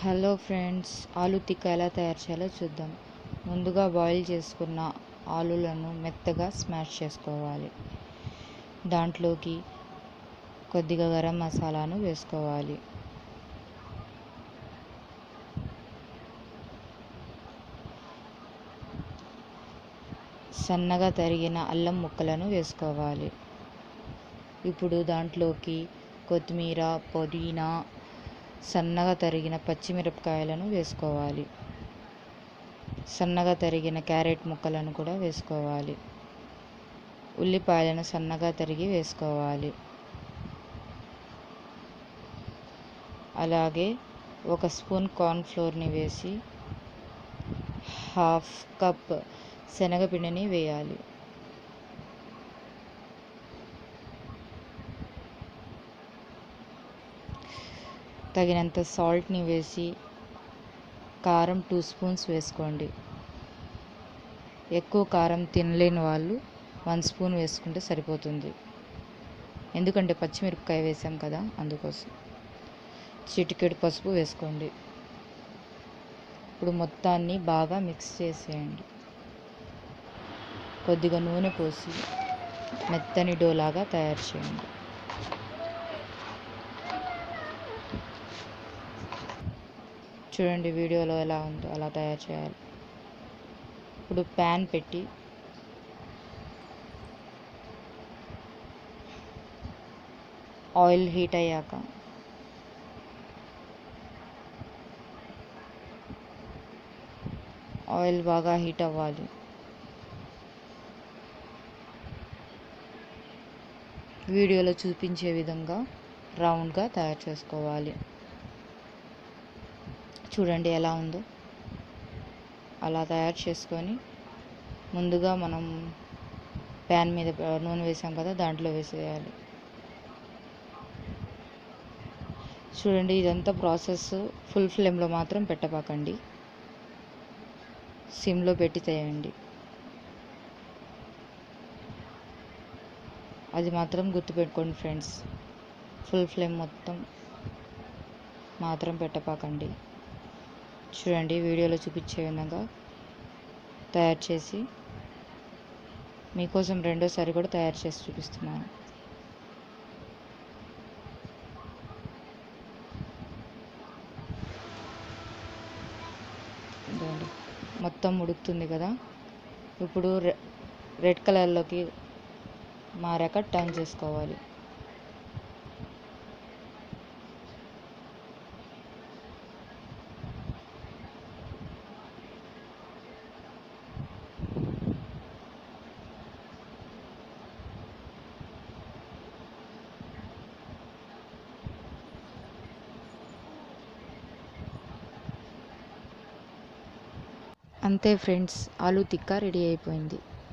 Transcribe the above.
Hello friends, ఆలు టిక్కా ఎలా తయారు చేయాలో చూద్దాం. ముందుగా బాయిల్ చేసుకున్న ఆలులను మెత్తగా స్మాష్ చేసుకోవాలి. దాంట్లోకి కొద్దిగా గరం మసాలాను వేసుకోవాలి. సన్నగా తరిగిన అల్లం ముక్కలను వేసుకోవాలి. ఇప్పుడు దాంట్లోకి కొత్తిమీర, పుదీనా, సన్నగా తరిగిన పచ్చిమిరపకాయలను వేసుకోవాలి. సన్నగా తరిగిన క్యారెట్ ముక్కలను కూడా వేసుకోవాలి. ఉల్లిపాయలను సన్నగా తరిగి వేసుకోవాలి. అలాగే 1 స్పూన్ కార్న్ఫ్లోర్ని వేసి హాఫ్ కప్ శనగపిండిని వేయాలి. తగినంత సాల్ట్ని వేసి కారం 2 స్పూన్స్ వేసుకోండి. ఎక్కువ కారం తినలేని వాళ్ళు 1 స్పూన్ వేసుకుంటే సరిపోతుంది. ఎందుకంటే పచ్చిమిరపకాయ వేసాం కదా, అందుకోసం. చిటికెడు పసుపు వేసుకోండి. ఇప్పుడు మొత్తాన్ని బాగా మిక్స్ చేసేయండి. కొద్దిగా నూనె పోసి మెత్తని డోలాగా తయారు చేయండి. చూడండి వీడియోలో ఎలా ఉందో అలా తయారు చేయాలి. ఇప్పుడు ప్యాన్ పెట్టి ఆయిల్ హీట్ అయ్యాక ఆయిల్ బాగా హీట్ అవ్వాలి. వీడియోలో చూపించే విధంగా రౌండ్గా తయారు చేసుకోవాలి. చూడండి ఎలా ఉందో. అలా తయారు చేసుకొని ముందుగా మనం ప్యాన్ మీద నూనె వేసాం కదా, దాంట్లో వేసేయాలి. చూడండి, ఇదంతా ప్రాసెస్ ఫుల్ ఫ్లేమ్లో మాత్రం పెట్టబాకండి, సిమ్లో పెట్టి చేయండి. అది మాత్రం గుర్తుపెట్టుకోండి ఫ్రెండ్స్, ఫుల్ ఫ్లేమ్ మొత్తం మాత్రం పెట్టపాకండి. చూడండి వీడియోలో చూపించే విధంగా తయారు చేసి మీకోసం రెండోసారి కూడా తయారు చేసి చూపిస్తున్నాను. మొత్తం ఉడుకుతుంది కదా, ఇప్పుడు రెడ్ కలర్లోకి మారాక టర్న్ చేసుకోవాలి. అంతే ఫ్రెండ్స్, ఆలు టిక్కా రెడీ అయిపోయింది.